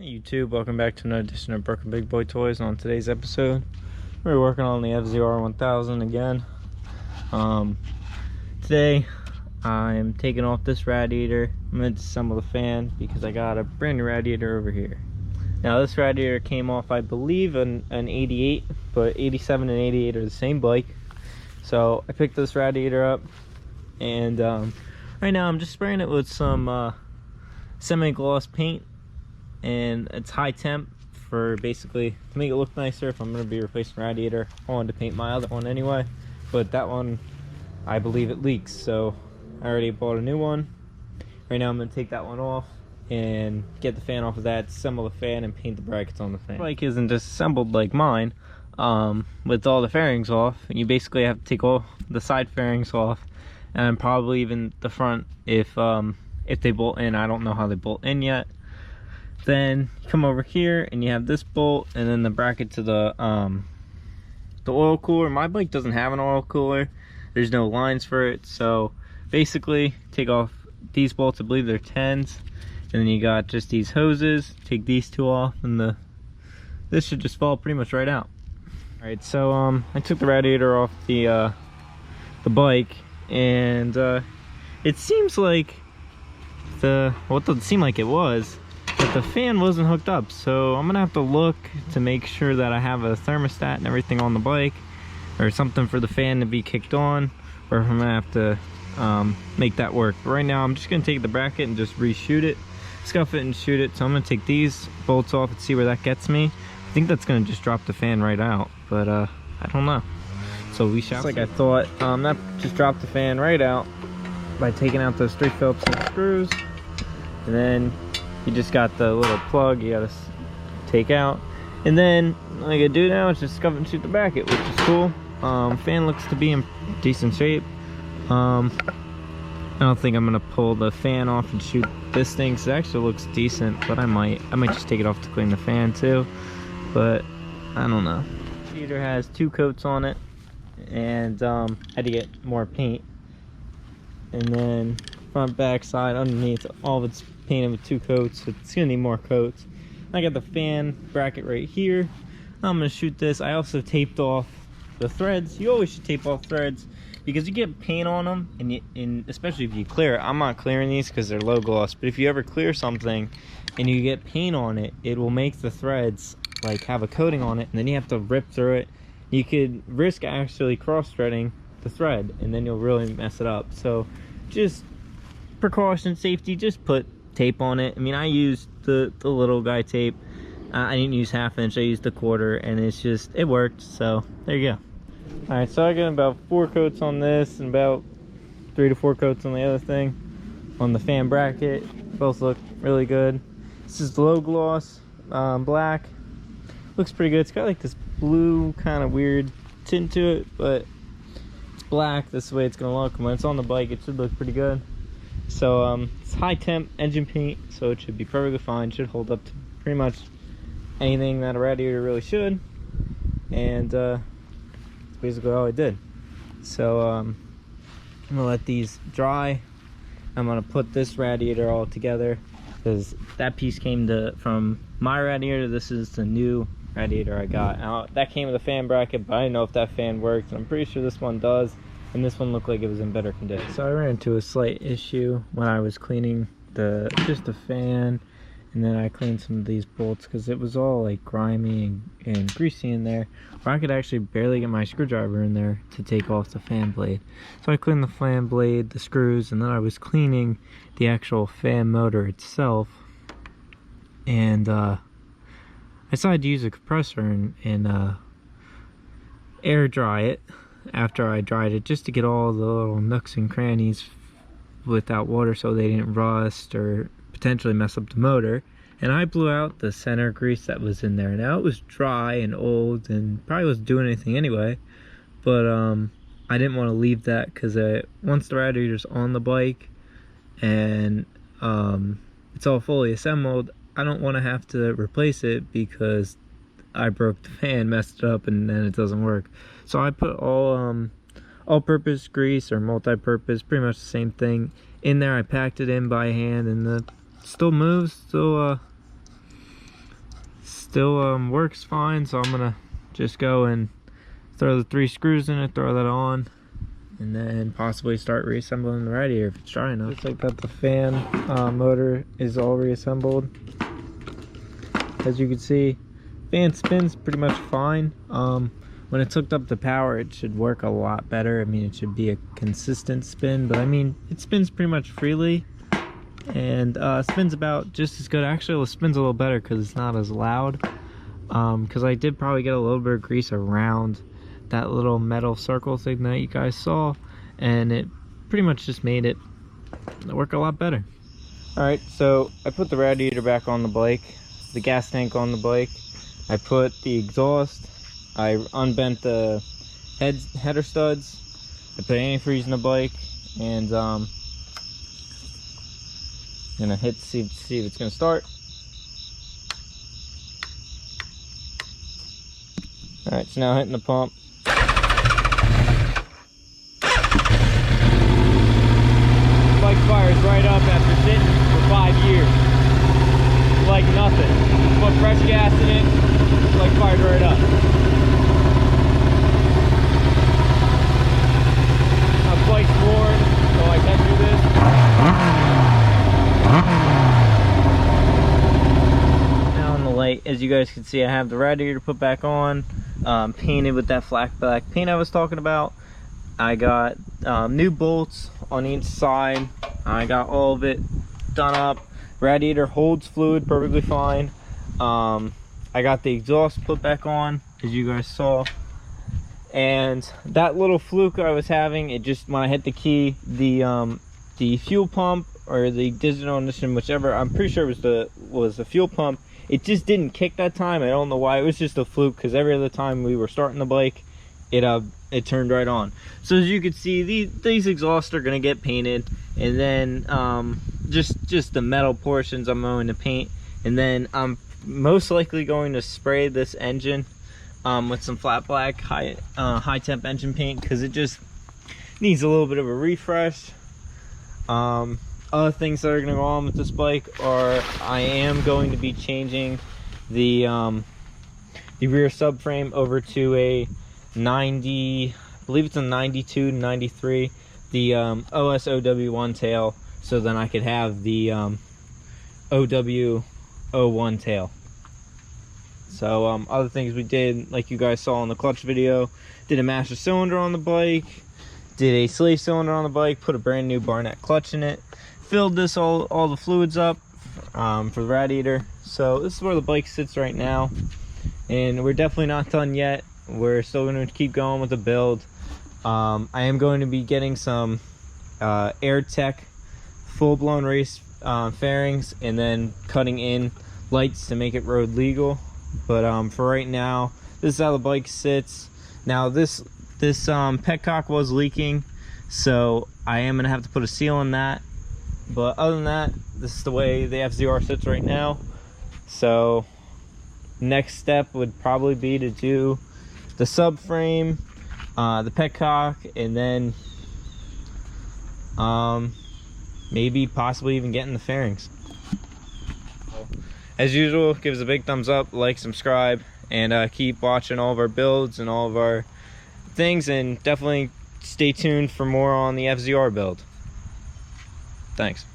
YouTube, welcome back to another edition of Broken Big Boy Toys. On today's episode, we're working on the FZR 1000 again. Today I'm taking off this radiator. I'm going to disassemble the fan because I got a brand new radiator over here. Now this radiator came off, I believe, an 88, but 87 and 88 are the same bike. So I picked this radiator up, and right now I'm just spraying it with some semi-gloss paint, and it's high temp for basically to make it look nicer. If I'm going to be replacing the radiator, I wanted to paint my other one anyway, but that one I believe it leaks, so I already bought a new one. Right now I'm going to take that one off and get the fan off of that, assemble the fan, and paint the brackets on the fan. The bike isn't disassembled like mine, with all the fairings off. You basically have to take all the side fairings off, and probably even the front if they bolt in. I don't know how they bolt in yet. Then you come over here and you have this bolt, and then the bracket to the oil cooler. My bike doesn't have an oil cooler. There's no lines for it, so basically take off these bolts. I believe they're 10s, and then you got just these hoses. Take these two off, and this should just fall pretty much right out. All right, so I took the radiator off the bike, and it seems like well, it doesn't seem like it was, but the fan wasn't hooked up. So I'm gonna have to look to make sure that I have a thermostat and everything on the bike, or something for the fan to be kicked on, or if I'm gonna have to make that work. But right now I'm just gonna take the bracket and just reshoot it, scuff it and shoot it. So I'm gonna take these bolts off and see where that gets me. I think that's gonna just drop the fan right out, but I don't know. So we shall. Just like I thought, that just dropped the fan right out by taking out those 3 Phillips head screws. And then you just got the little plug you gotta take out, and then all I gotta do now is just scuff and shoot the bracket, which is cool. Fan looks to be in decent shape. I don't think I'm gonna pull the fan off and shoot this thing, because it actually looks decent, but I might just take it off to clean the fan too, but I don't know. The heater has 2 coats on it, and had to get more paint. And then front, back, side, underneath, all of it's painted with 2 coats, so it's gonna need more coats. I got the fan bracket right here. I'm gonna shoot this. I also taped off the threads. You always should tape off threads, because you get paint on them, and especially if you clear it. I'm not clearing these because they're low gloss, but if you ever clear something and you get paint on it, it will make the threads like have a coating on it, and then you have to rip through it. You could risk actually cross-threading the thread, and then you'll really mess it up. So just precaution, safety, just put tape on it. I mean, I used the little guy tape. I didn't use 1/2 inch, I used the 1/4, and it worked. So there you go. All right, so I got about 4 coats on this and about 3 to 4 coats on the other thing, on the fan bracket. Both look really good. This is low gloss black. Looks pretty good. It's got like this blue kind of weird tint to it, but it's black. This is the way it's gonna look. When it's on the bike, it should look pretty good. So it's high temp engine paint, so it should be perfectly fine. Should hold up to pretty much anything that a radiator really should. And that's basically all I did. So I'm gonna let these dry. I'm gonna put this radiator all together, because that piece came from my radiator. This is the new radiator I got. Now, that came with a fan bracket, but I didn't know if that fan worked, and I'm pretty sure this one does, and this one looked like it was in better condition. So I ran into a slight issue when I was cleaning just the fan, and then I cleaned some of these bolts because it was all like grimy and greasy in there, where I could actually barely get my screwdriver in there to take off the fan blade. So I cleaned the fan blade, the screws, and then I was cleaning the actual fan motor itself, and I decided to use a compressor and air dry it after I dried it, just to get all the little nooks and crannies without water, so they didn't rust or potentially mess up the motor. And I blew out the center grease that was in there. Now it was dry and old and probably wasn't doing anything anyway, but I didn't want to leave that, because once the radiator's on the bike and it's all fully assembled, I don't want to have to replace it because I broke the fan, messed it up, and then it doesn't work. So I put all-purpose grease, or multi-purpose, pretty much the same thing, in there. I packed it in by hand, and it still moves, still still works fine, so I'm gonna just go and throw the 3 screws in it, throw that on, and then possibly start reassembling the radiator if it's dry enough. Looks like that the fan motor is all reassembled. As you can see, fan spins pretty much fine. When it's hooked up to power, it should work a lot better. I mean, it should be a consistent spin, but I mean, it spins pretty much freely, and spins about just as good. Actually, it spins a little better because it's not as loud. Because I did probably get a little bit of grease around that little metal circle thing that you guys saw, and it pretty much just made it work a lot better. All right, so I put the radiator back on the bike, the gas tank on the bike. I put the exhaust. I unbent the header studs. I put antifreeze in the bike, and gonna hit see if it's gonna start. All right, so now hitting the pump. Bike fires right up after sitting for 5 years. Like nothing. Put fresh gas in it, bike fired right up. Bike's worn, so I can do this. Now on the light, as you guys can see, I have the radiator put back on, painted with that flat black paint I was talking about. I got new bolts on each side. I got all of it done up. Radiator holds fluid perfectly fine. I got the exhaust put back on, as you guys saw. And that little fluke I was having, it just, when I hit the key, the fuel pump or the digital ignition, whichever, I'm pretty sure it was the fuel pump, it just didn't kick that time. I don't know why. It was just a fluke, because every other time we were starting the bike, it turned right on. So as you can see, these exhausts are going to get painted, and then just the metal portions I'm going to paint, and then I'm most likely going to spray this engine with some flat black high temp engine paint, because it just needs a little bit of a refresh. Other things that are going to go on with this bike are, I am going to be changing the rear subframe over to a 90, I believe it's a 92 93, the OSOW1 tail, so then I could have the OW01 tail. So other things we did, like you guys saw in the clutch video, did a master cylinder on the bike, did a slave cylinder on the bike, put a brand new Barnett clutch in it, filled this all the fluids up for the radiator. So this is where the bike sits right now, and we're definitely not done yet. We're still going to keep going with the build. I am going to be getting some AirTech full-blown race fairings, and then cutting in lights to make it road legal. But for right now, this is how the bike sits. Now this petcock was leaking, so I am gonna have to put a seal in that. But other than that, this is the way the FZR sits right now. So next step would probably be to do the subframe, the petcock, and then maybe possibly even getting the fairings. As usual, give us a big thumbs up, like, subscribe, and keep watching all of our builds and all of our things, and definitely stay tuned for more on the FZR build. Thanks.